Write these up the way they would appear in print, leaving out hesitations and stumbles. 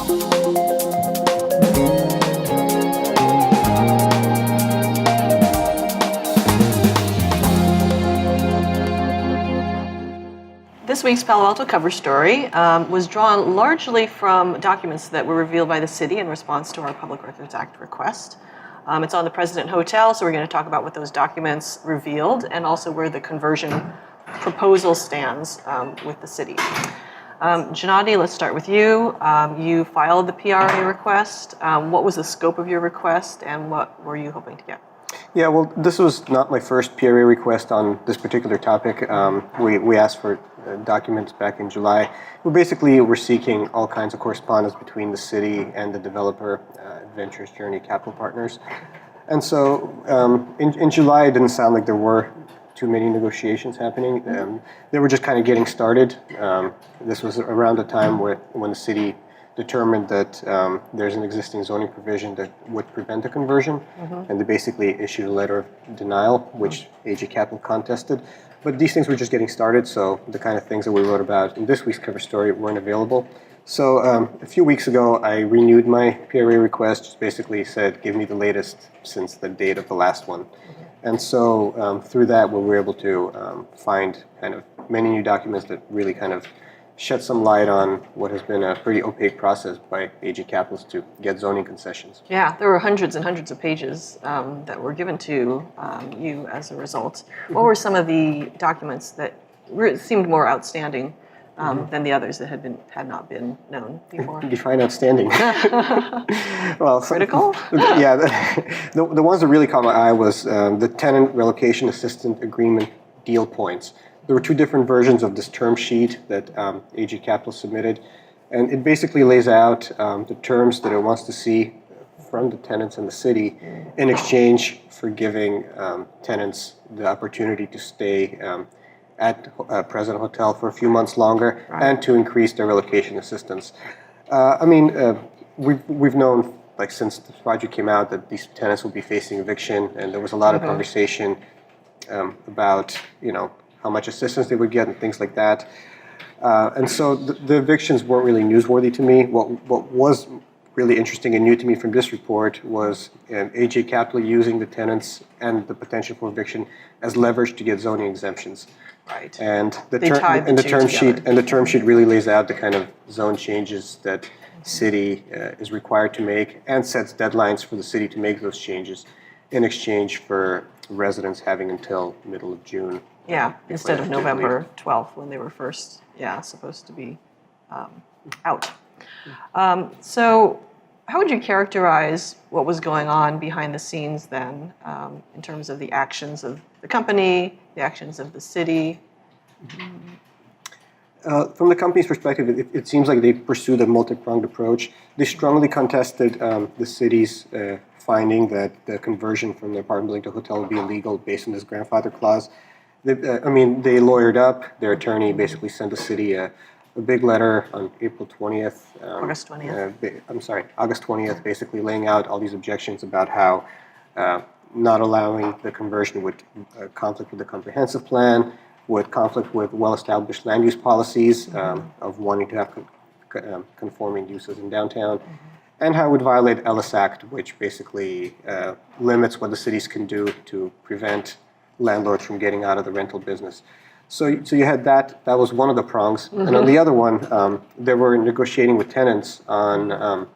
This week's Palo Alto cover story was drawn largely from documents that were revealed by the city in response to our Public Records Act request. It's on the President Hotel, so we're going to talk about what those documents revealed and also where the conversion proposal stands with the city. Gennady, let's start with you. You filed the PRA request. What was the scope of your request and what were you hoping to get? Yeah, well, this was not my first PRA request on this particular topic. We asked for documents back in July. We're seeking all kinds of correspondence between the city and the developer, Ventures Journey Capital Partners. And so in July, it didn't sound like there were too many negotiations happening. They were just kind of getting started. This was around the time when the city determined that there's an existing zoning provision that would prevent the conversion, and they basically issued a letter of denial, which AG Capital contested. But these things were just getting started, so the kind of things that we wrote about in this week's cover story weren't available. So a few weeks ago, I renewed my PRA request, just basically said, give me the latest since the date of the last one. And so through that, we were able to find kind of many new documents that really kind of shed some light on what has been a pretty opaque process by AG Capitals to get zoning concessions. Yeah, there were hundreds and hundreds of pages that were given to you as a result. What were some of the documents that seemed more outstanding than the others that had not been known before? Define outstanding. Well, critical? Yeah, the ones that really caught my eye was the tenant relocation assistance agreement deal points. There were two different versions of this term sheet that AG Capital submitted, and it basically lays out the terms that it wants to see from the tenants and the city in exchange for giving tenants the opportunity to stay at President Hotel for a few months longer, and to increase their relocation assistance. We've known, like, since the project came out, that these tenants will be facing eviction, and there was a lot of conversation about, how much assistance they would get and things like that. And so the evictions weren't really newsworthy to me. What was really interesting and new to me from this report was AG Capital using the tenants and the potential for eviction as leverage to get zoning exemptions. Right. And the term sheet really lays out the kind of zone changes that city is required to make, and sets deadlines for the city to make those changes in exchange for residents having until middle of June. Yeah, instead of November 12th when they were first, supposed to be out. So how would you characterize what was going on behind the scenes then in terms of the actions of the company, the actions of the city? From the company's perspective, it seems like they pursued a multi-pronged approach. They strongly contested the city's finding that the conversion from the apartment building to hotel would be illegal based on this grandfather clause. They lawyered up. Their attorney basically sent the city a big letter on April 20th. August 20th. August 20th, basically laying out all these objections about how not allowing the conversion would conflict with the comprehensive plan, would conflict with well-established land use policies of wanting to have conforming uses in downtown, and how it would violate Ellis Act, which basically limits what the cities can do to prevent landlords from getting out of the rental business. So you had that was one of the prongs. And on the other one, they were negotiating with tenants on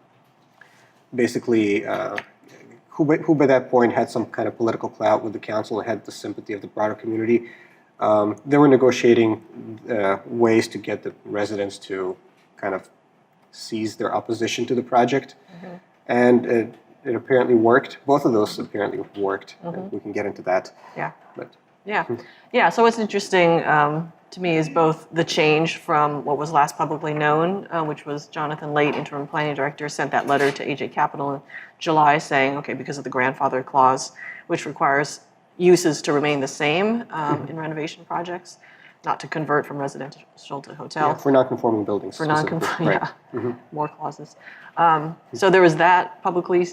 basically who by that point had some kind of political clout with the council and had the sympathy of the broader community. They were negotiating ways to get the residents to kind of cease their opposition to the project. And it apparently worked. Both of those apparently worked. We can get into that. Yeah. But So what's interesting to me is both the change from what was last publicly known, which was Jonathan Late, interim planning director, sent that letter to AJ Capital in July saying, okay, because of the grandfather clause, which requires uses to remain the same in renovation projects, not to convert from residential to hotel. Yeah, for non-conforming buildings. For non-conforming, more clauses. So there was that publicly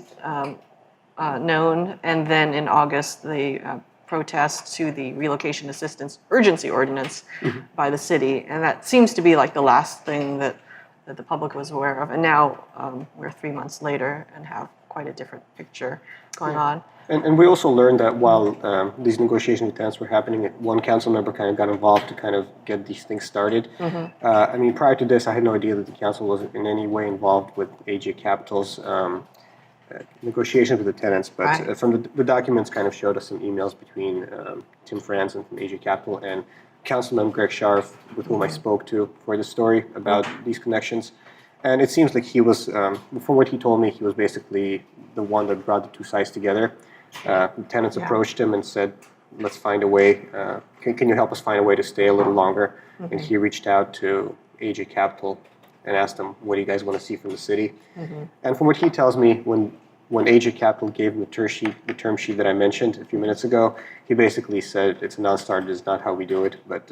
known, and then in August, the protest to the relocation assistance urgency ordinance by the city, and that seems to be like the last thing that that the public was aware of. And now we're 3 months later and have quite a different picture going on. And we also learned that while these negotiations with tenants were happening, one council member kind of got involved to kind of get these things started. I mean, prior to this, I had no idea that the council was in any way involved with AJ Capital's negotiations with the tenants. But Right. From the documents kind of showed us some emails between Tim Franzen from AJ Capital and Councilman Greg Scharf, with whom I spoke to for the story about these connections. And it seems like he was, from what he told me, he was basically the one that brought the two sides together. The tenants approached him and said, let's find a way, can you help us find a way to stay a little longer? And he reached out to AJ Capital and asked them, what do you guys want to see from the city? And from what he tells me, when AJ Capital gave him the term sheet that I mentioned a few minutes ago, he basically said, it's a non-starter, this is not how we do it, but...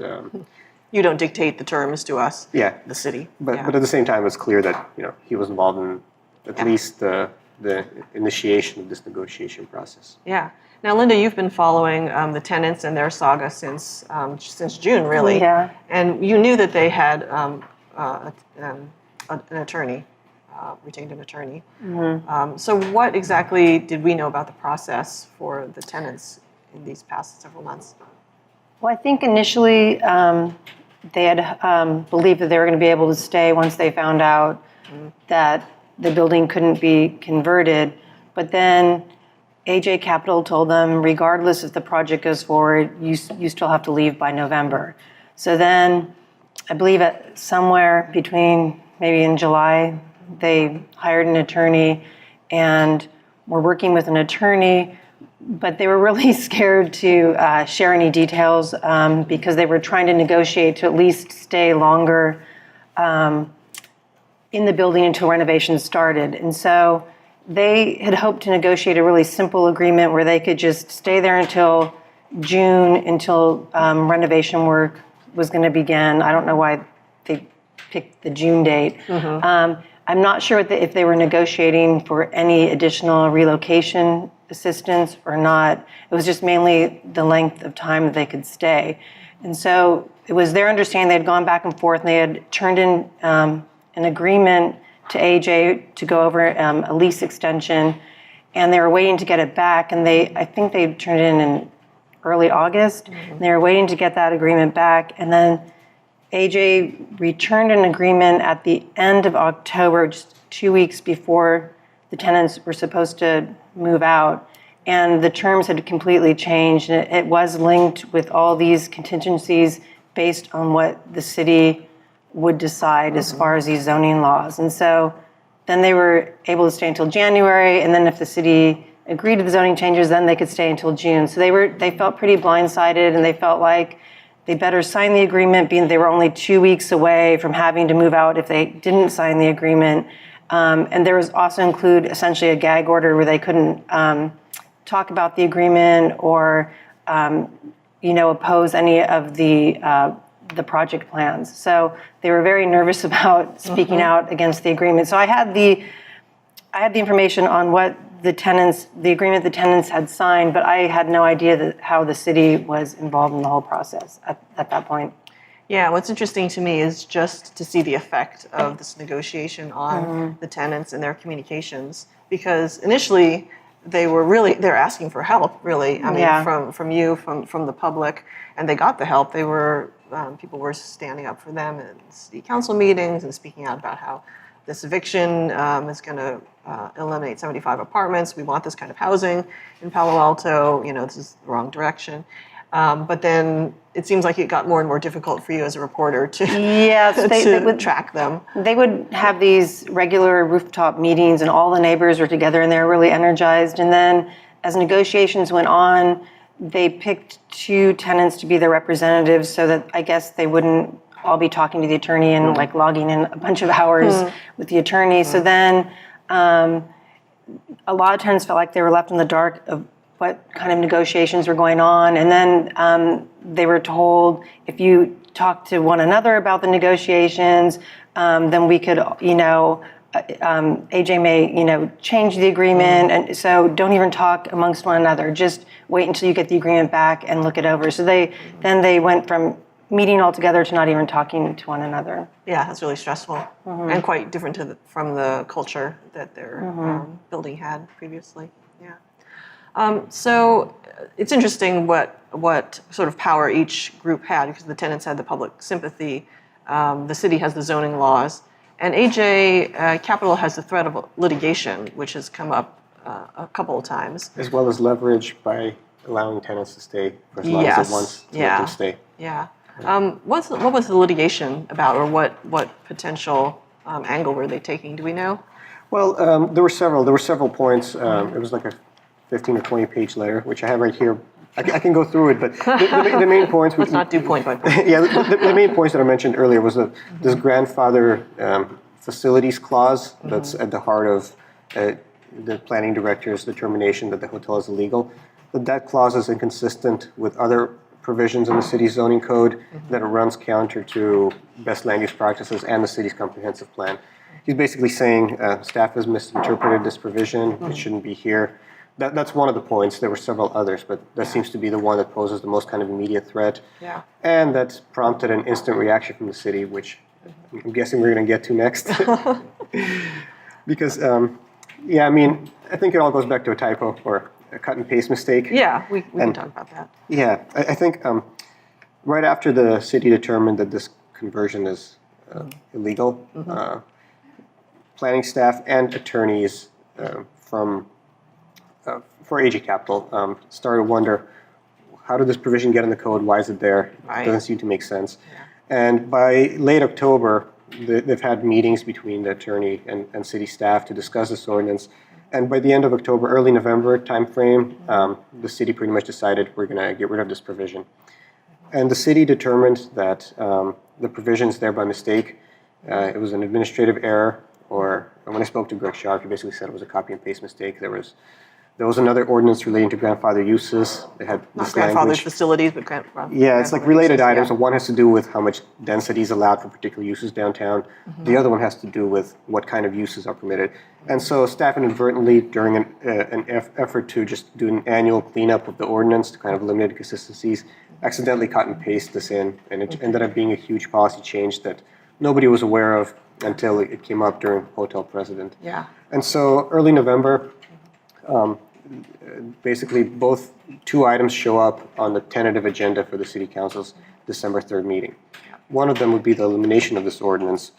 You don't dictate the terms to us, the city. But at the same time, it's clear that he was involved in at least the initiation of this negotiation process. Yeah. Now, Linda, you've been following the tenants and their saga since June, really. Yeah. And you knew that they had an attorney, retained an attorney. So what exactly did we know about the process for the tenants in these past several months? Well, I think initially they had believed that they were going to be able to stay once they found out that the building couldn't be converted. But then AJ Capital told them, regardless if the project goes forward, you still have to leave by November. So then I believe at somewhere between maybe in July, they hired an attorney and were working with an attorney, but they were really scared to share any details because they were trying to negotiate to at least stay longer in the building until renovations started. And so they had hoped to negotiate a really simple agreement where they could just stay there until June, until renovation work was going to begin. I don't know why they picked the June date. I'm not sure if they were negotiating for any additional relocation assistance or not. It was just mainly the length of time that they could stay. And so it was their understanding they had gone back and forth and they had turned in an agreement to AJ to go over a lease extension, and they were waiting to get it back, and I think they turned it in early August, and they were waiting to get that agreement back, and then AJ returned an agreement at the end of October, just 2 weeks before the tenants were supposed to move out, and the terms had completely changed, and it was linked with all these contingencies based on what the city would decide as far as these zoning laws. And so then they were able to stay until January, and then if the city agreed to the zoning changes, then they could stay until June. So they felt pretty blindsided, and they felt like they better sign the agreement, being they were only 2 weeks away from having to move out if they didn't sign the agreement. And there was also include essentially a gag order where they couldn't talk about the agreement or oppose any of the project plans. So they were very nervous about speaking out against the agreement. So I had the information on what the agreement the tenants had signed, but I had no idea how the city was involved in the whole process at that point. Yeah, what's interesting to me is just to see the effect of this negotiation on the tenants and their communications, because initially they're asking for help, really. I mean, from you, from the public, and they got the help. People were standing up for them in city council meetings and speaking out about how this eviction is going to eliminate 75 apartments. We want this kind of housing in Palo Alto. This is the wrong direction. But then it seems like it got more and more difficult for you as a reporter to, they would track them. They would have these regular rooftop meetings, and all the neighbors were together, and they were really energized. And then as negotiations went on, they picked 2 tenants to be their representatives so that I guess they wouldn't all be talking to the attorney and logging in a bunch of hours with the attorney. So then a lot of tenants felt like they were left in the dark of what kind of negotiations were going on. And then they were told, if you talk to one another about the negotiations, then we could, AJ may, change the agreement. And so don't even talk amongst one another. Just wait until you get the agreement back and look it over. So they went from meeting all together to not even talking to one another. Yeah, that's really stressful and quite different from the culture that their building had previously. Yeah. So it's interesting what sort of power each group had, because the tenants had the public sympathy, the city has the zoning laws, and AJ Capital has the threat of litigation, which has come up a couple of times. As well as leverage by allowing tenants to stay for as long as it wants to let them stay. Yeah. What was the litigation about, or what potential angle were they taking? Do we know? Well, there were several. There were several points. It was like a 15 or 20 page letter, which I have right here. I can go through it, but the main points. Let's not do point by point. Yeah, the main points that I mentioned earlier was this grandfather facilities clause that's at the heart of the planning director's determination that the hotel is illegal. That clause is inconsistent with other provisions in the city's zoning code, that it runs counter to best land use practices and the city's comprehensive plan. He's basically saying staff has misinterpreted this provision, it shouldn't be here. That's one of the points. There were several others, but that seems to be the one that poses the most kind of immediate threat. Yeah. And that's prompted an instant reaction from the city, which I'm guessing we're going to get to next. Because, yeah, I mean, I think it all goes back to a typo or a cut and paste mistake. Yeah, we can talk about that. Yeah, I think right after the city determined that this conversion is illegal, planning staff and attorneys for AG Capital started to wonder, how did this provision get in the code? Why is it there? Right. It doesn't seem to make sense. Yeah. And by late October, they've had meetings between the attorney and city staff to discuss this ordinance. And by the end of October, early November timeframe, the city pretty much decided we're going to get rid of this provision. And the city determined that the provision is there by mistake. It was an administrative error, or when I spoke to Greg Sharp, he basically said it was a copy and paste mistake. There was another ordinance relating to grandfather uses. They had Not this grandfathered language. facilities, but Yeah, it's like related uses, items. yeah. One has to do with how much density is allowed for particular uses downtown. The other one has to do with what kind of uses are permitted. And so staff inadvertently, during an effort to just do an annual cleanup of the ordinance to kind of eliminate inconsistencies, accidentally cut and paste this in, and it ended up being a huge policy change that nobody was aware of until it came up during Hotel President. Yeah. And so early November, basically both two items show up on the tentative agenda for the City Council's December 3rd meeting. One of them would be the elimination of this ordinance.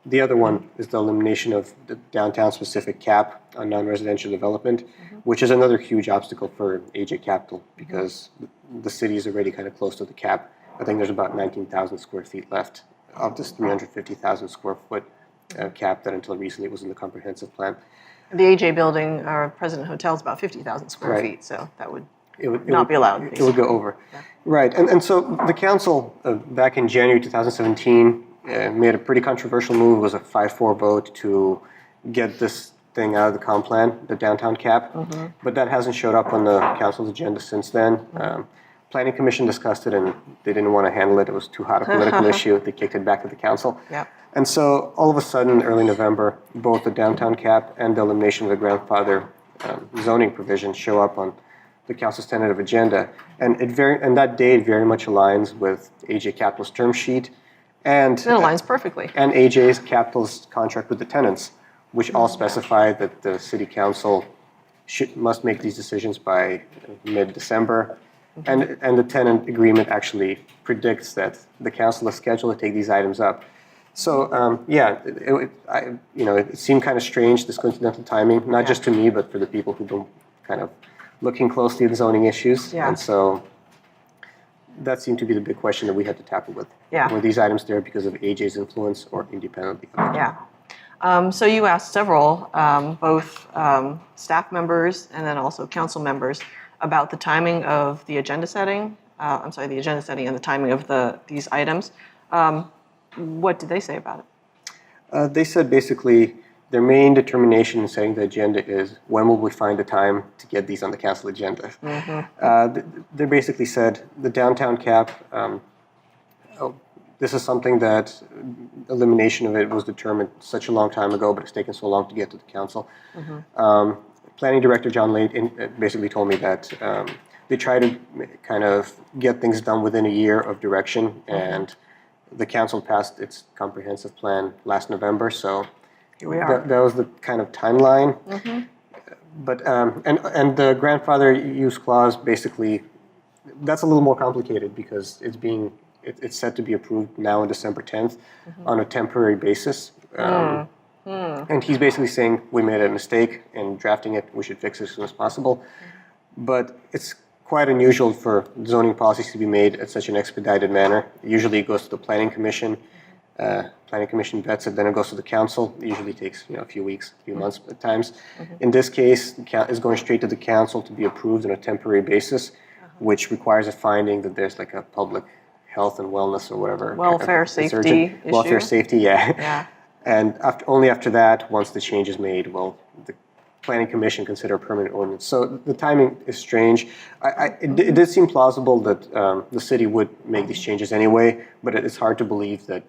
The other one is the elimination of the downtown-specific cap on non-residential development, which is another huge obstacle for AJ Capital because the city is already kind of close to the cap. I think there's about 19,000 square feet left of this 350,000 square foot cap that until recently was in the comprehensive plan. The AJ building, our President Hotel, is about 50,000 square Right. feet, so that would It not be allowed. It would go over. Yeah. Right. And so the council, back in January 2017, made a pretty controversial move. It was a 5-4 vote to get this thing out of the comp plan, the downtown cap. But that hasn't showed up on the council's agenda since then. Planning Commission discussed it, and they didn't want to handle it. It was too hot a political issue. They kicked it back to the council. Yeah. And so all of a sudden, early November, both the downtown cap and the elimination of the grandfather zoning provision show up on the council's tentative agenda. And that date very much aligns with AJ Capital's term sheet and It aligns perfectly. and AJ's Capital's contract with the tenants, which all specify that the city council must make these decisions by mid-December. And the tenant agreement actually predicts that the council is scheduled to take these items up. So it seemed kind of strange, this coincidental timing, not just to me, but for the people who've been kind of looking closely at zoning issues. Yeah. And so that seemed to be the big question that we had to tackle with. Yeah. Were these items there because of AJ's influence or independently of it? Yeah. So you asked several, both staff members and then also council members, about the timing of the agenda setting. The agenda setting and the timing of these items. What did they say about it? They said basically their main determination in setting the agenda is when will we find the time to get these on the council agenda. They basically said the downtown cap, this is something that elimination of it was determined such a long time ago, but it's taken so long to get to the council. Planning Director John Late basically told me that they try to kind of get things done within a year of direction, and the council passed its comprehensive plan last November, so Here we are. that was the kind of timeline. But and the grandfather use clause, basically, that's a little more complicated because it's set to be approved now on December 10th on a temporary basis. And he's basically saying we made a mistake in drafting it, we should fix it as soon as possible. But it's quite unusual for zoning policies to be made at such an expedited manner. Usually it goes to the planning commission. Planning commission vets it, then it goes to the council. It usually takes a few weeks, a few months at times. In this case, it's going straight to the council to be approved on a temporary basis, which requires a finding that there's like a public health and wellness or whatever. Welfare, safety issue. Welfare, safety, yeah. Yeah. And only after that, once the change is made, will the planning commission consider a permanent ordinance. So the timing is strange. It did seem plausible that the city would make these changes anyway, but it's hard to believe that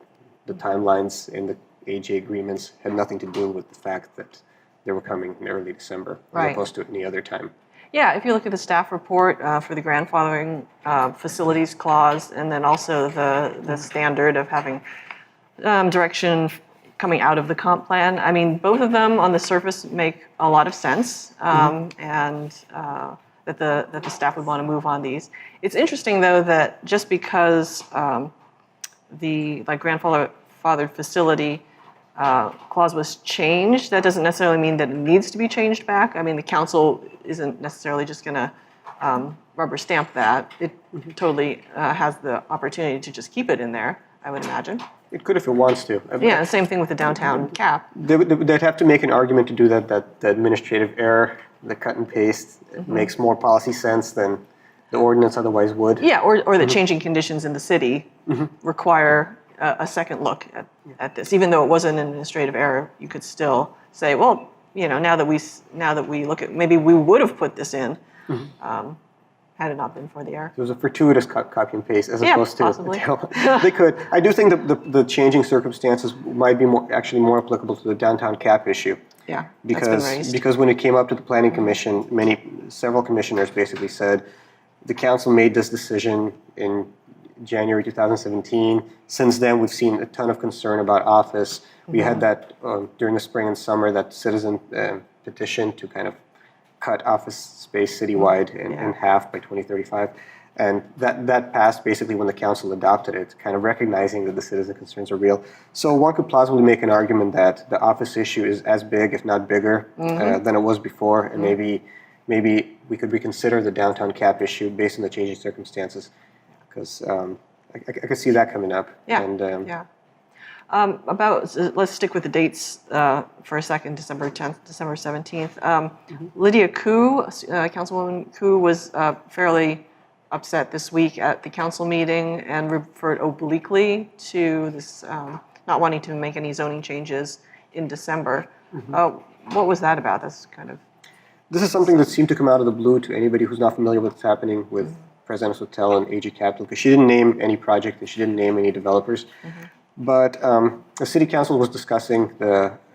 the timelines in the AJ agreements had nothing to do with the fact that they were coming in early December, Right. as opposed to any other time. Yeah, if you look at the staff report for the grandfathering facilities clause, and then also the standard of having direction coming out of the comp plan, I mean, both of them on the surface make a lot of sense, and that the staff would want to move on these. It's interesting, though, that just because the grandfathered facility clause was changed, that doesn't necessarily mean that it needs to be changed back. I mean, the council isn't necessarily just going to rubber stamp that. It totally has the opportunity to just keep it in there, I would imagine. It could if it wants to. Yeah, the same thing with the downtown cap. They'd have to make an argument to do that the administrative error, the cut and paste, makes more policy sense than the ordinance otherwise would. Yeah, or that changing conditions in the city require a second look at this. Even though it was an administrative error, you could still say, well, now that we look at, maybe we would have put this in had it not been for the error. It was a fortuitous copy and paste as opposed to possibly. They could. I do think the changing circumstances might be actually more applicable to the downtown cap issue. Yeah, that's been raised. Because when it came up to the planning commission, several commissioners basically said the council made this decision in January 2017. Since then, we've seen a ton of concern about office. We had that during the spring and summer, that citizen petition to kind of cut office space citywide in half by 2035. And that passed basically when the council adopted it, kind of recognizing that the citizen concerns are real. So one could plausibly make an argument that the office issue is as big, if not bigger, than it was before, and maybe we could reconsider the downtown cap issue based on the changing circumstances, because I could see that coming up. Yeah, And, yeah. Let's stick with the dates for a second, December 10th, December 17th. Lydia Koo, Councilwoman Koo, was fairly upset this week at the council meeting and referred obliquely to this not wanting to make any zoning changes in December. What was that about? That's kind of... This is something that seemed to come out of the blue to anybody who's not familiar with what's happening with President's Hotel and AG Capital, because she didn't name any project and she didn't name any developers. But the city council was discussing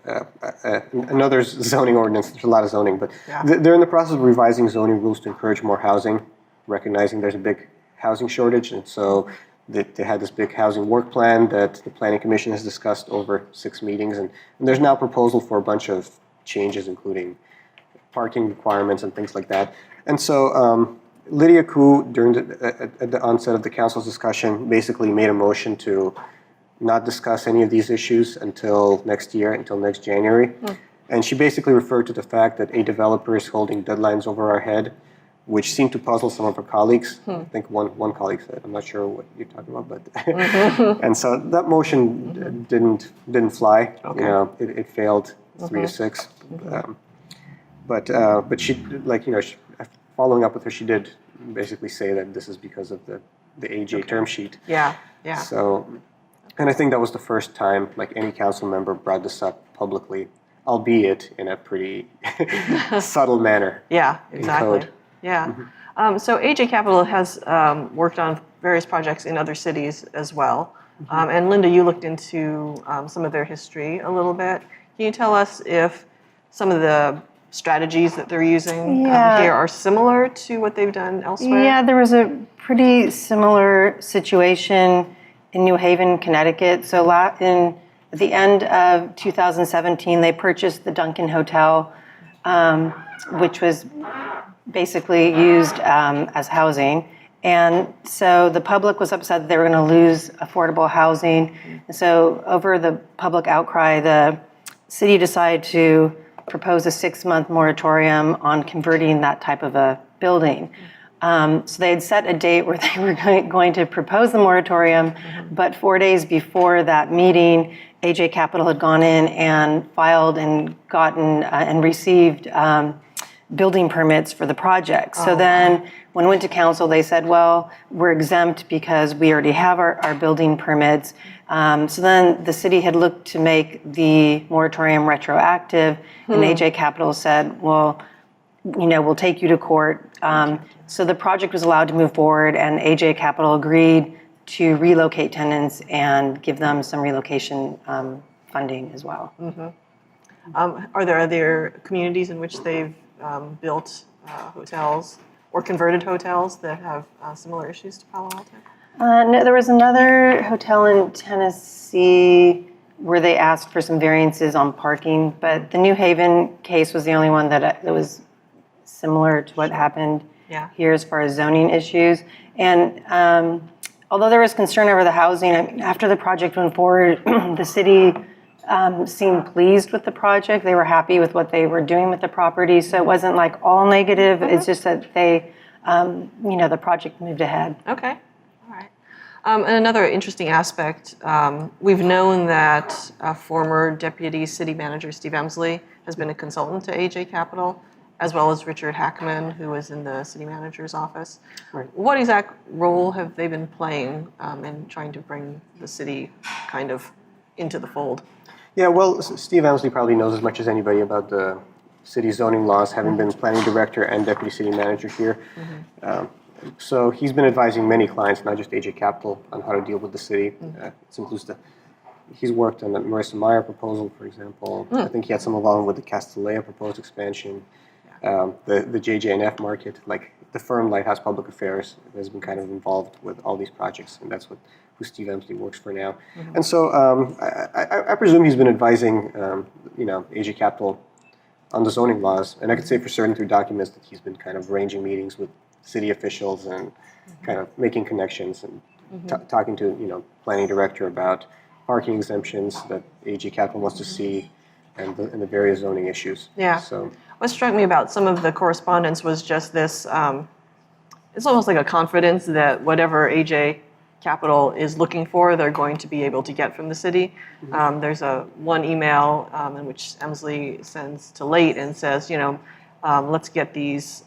another zoning ordinance. There's a lot of zoning, but they're in the process of revising zoning rules to encourage more housing, recognizing there's a big housing shortage. And so they had this big housing work plan that the Planning Commission has discussed over 6 meetings. And there's now a proposal for a bunch of changes, including parking requirements and things like that. And so Lydia Koo, at the onset of the council's discussion, basically made a motion to not discuss any of these issues until next year, until next January. And she basically referred to the fact that a developer is holding deadlines over our head, which seemed to puzzle some of her colleagues. I think one colleague said, I'm not sure what you're talking about, but and so that motion didn't fly. Okay. It failed 3-6. But she, following up with her, she did basically say that this is because of the AJ term sheet. Yeah. So, and I think that was the first time any council member brought this up publicly, albeit in a pretty subtle manner. Yeah, exactly. code. Yeah. So AJ Capital has worked on various projects in other cities as well. And Linda, you looked into some of their history a little bit. Can you tell us if some of the strategies that they're using Yeah. here are similar to what they've done elsewhere? Yeah, there was a pretty similar situation in New Haven, Connecticut. So at the end of 2017, they purchased the Duncan Hotel, which was basically used as housing. And so the public was upset that they were going to lose affordable housing. And so over the public outcry, the city decided to propose a 6-month moratorium on converting that type of a building. So they had set a date where they were going to propose the moratorium, but 4 days before that meeting, AJ Capital had gone in and filed and gotten and received building permits for the project. So then when it went to council, they said, well, we're exempt because we already have our building permits. So then the city had looked to make the moratorium retroactive, and AJ Capital said, well, we'll take you to court. So the project was allowed to move forward, and AJ Capital agreed to relocate tenants and give them some relocation funding as well. Are there other communities in which they've built hotels or converted hotels that have similar issues to Palo Alto? No, there was another hotel in Tennessee where they asked for some variances on parking, but the New Haven case was the only one that was similar to what happened here as far as zoning issues. And although there was concern over the housing, after the project went forward, the city seemed pleased with the project. They were happy with what they were doing with the property, so it wasn't like all negative. It's just that they, the project moved ahead. Okay, all right. And another interesting aspect, we've known that former Deputy City Manager Steve Emsley has been a consultant to AJ Capital, as well as Richard Hackman, who was in the city manager's office. Right. What exact role have they been playing in trying to bring the city kind of into the fold? Yeah, well, Steve Emsley probably knows as much as anybody about the city zoning laws, having been planning director and deputy city manager here. So he's been advising many clients, not just AJ Capital, on how to deal with the city. This includes he's worked on the Marissa Meyer proposal, for example. I think he had some along with the Castellea proposed expansion. The JJNF market, like the firm Lighthouse Public Affairs, has been kind of involved with all these projects, and that's who Steve Emsley works for now. And so I presume he's been advising, AJ Capital on the zoning laws, and I could say for certain through documents that he's been kind of arranging meetings with city officials and kind of making connections and talking to planning director about parking exemptions that AJ Capital wants to see and the various zoning issues. Yeah. So what struck me about some of the correspondence was just this, it's almost like a confidence that whatever AJ Capital is looking for, they're going to be able to get from the city. There's one email in which Emsley sends to Late and says, let's get these.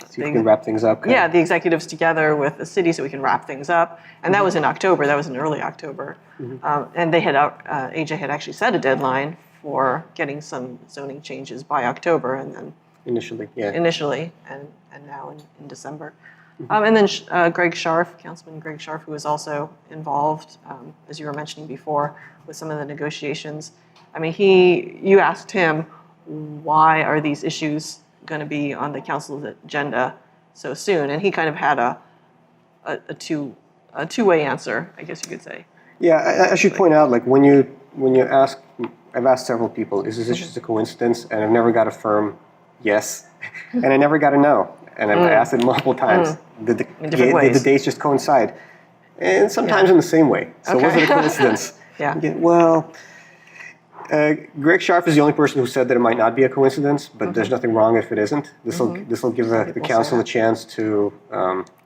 see if we can wrap things up. Yeah, the executives together with the city so we can wrap things up. And that was in October. That was in early October. And they had AJ had actually set a deadline for getting some zoning changes by October, and then Initially, and now in December. And then Councilman Greg Scharf, who was also involved, as you were mentioning before, with some of the negotiations. I mean, you asked him, why are these issues going to be on the council's agenda so soon? And he kind of had a two-way answer, I guess you could say. Yeah, I should point out, like when you ask, I've asked several people, is this just a coincidence? And I've never got a firm yes, and I never got a no. And I've asked it multiple times. Did the dates just coincide? And sometimes in the same way. So was it a coincidence? Well, Greg Scharf is the only person who said that it might not be a coincidence, but there's nothing wrong if it isn't. This will give the council a chance to,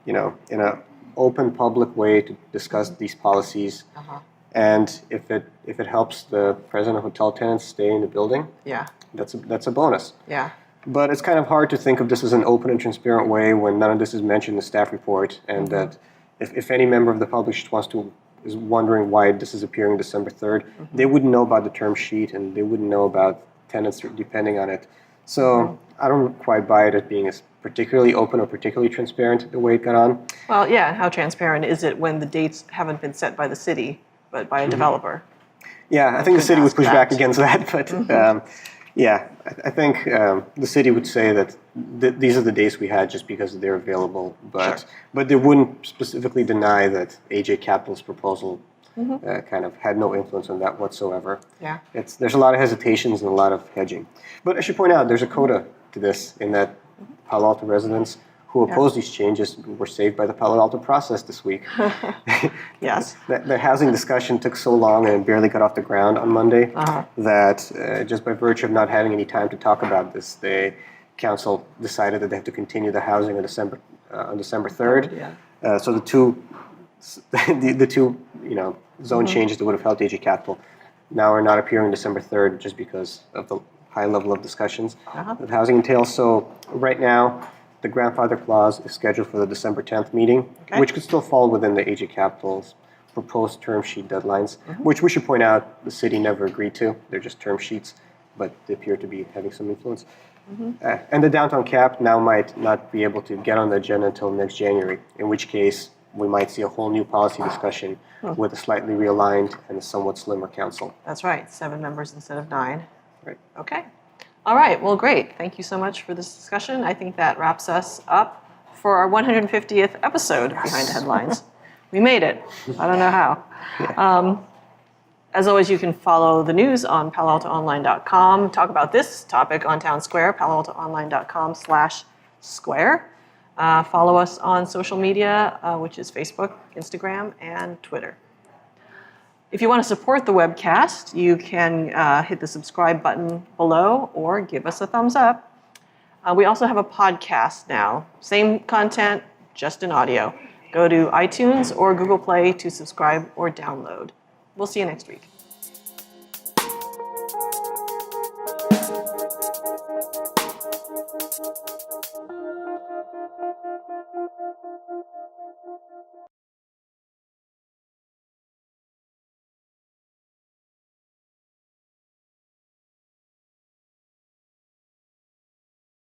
in an open, public way to discuss these policies. And if it helps the president of hotel tenants stay in the building, that's a bonus. But it's kind of hard to think of this as an open and transparent way when none of this is mentioned in the staff report, and that if any member of the public just is wondering why this is appearing December 3rd, they wouldn't know about the term sheet and they wouldn't know about tenants depending on it. So I don't quite buy it as being as particularly open or particularly transparent the way it got on. Well, yeah, and how transparent is it when the dates haven't been set by the city, but by a developer? Yeah, I think the city would push back against that, but Yeah, I think the city would say that these are the dates we had just because they're available, but they wouldn't specifically deny that AJ Capital's proposal kind of had no influence on that whatsoever. Yeah. There's a lot of hesitations and a lot of hedging. But I should point out there's a coda to this in that Palo Alto residents who opposed these changes were saved by the Palo Alto process this week. Yes. The housing discussion took so long and barely got off the ground on Monday that just by virtue of not having any time to talk about this, the council decided that they have to continue the housing on December 3rd. So the two zone changes that would have helped AG Capital now are not appearing December 3rd just because of the high level of discussions that housing entails. So right now, the grandfather clause is scheduled for the December 10th meeting, which could still fall within the AG Capital's proposed term sheet deadlines, which we should point out the city never agreed to. They're just term sheets, but they appear to be having some influence. And the downtown cap now might not be able to get on the agenda until next January, in which case we might see a whole new policy discussion with a slightly realigned and a somewhat slimmer council. That's right, 7 members instead of 9. Right. Okay. All right, well, great. Thank you so much for this discussion. I think that wraps us up for our 150th episode Behind the Headlines. We made it. I don't know how. As always, you can follow the news on paloaltoonline.com. Talk about this topic on Town Square, paloaltoonline.com/square. Follow us on social media, which is Facebook, Instagram, and Twitter. If you want to support the webcast, you can hit the subscribe button below or give us a thumbs up. We also have a podcast now. Same content, just in audio. Go to iTunes or Google Play to subscribe or download. We'll see you next week.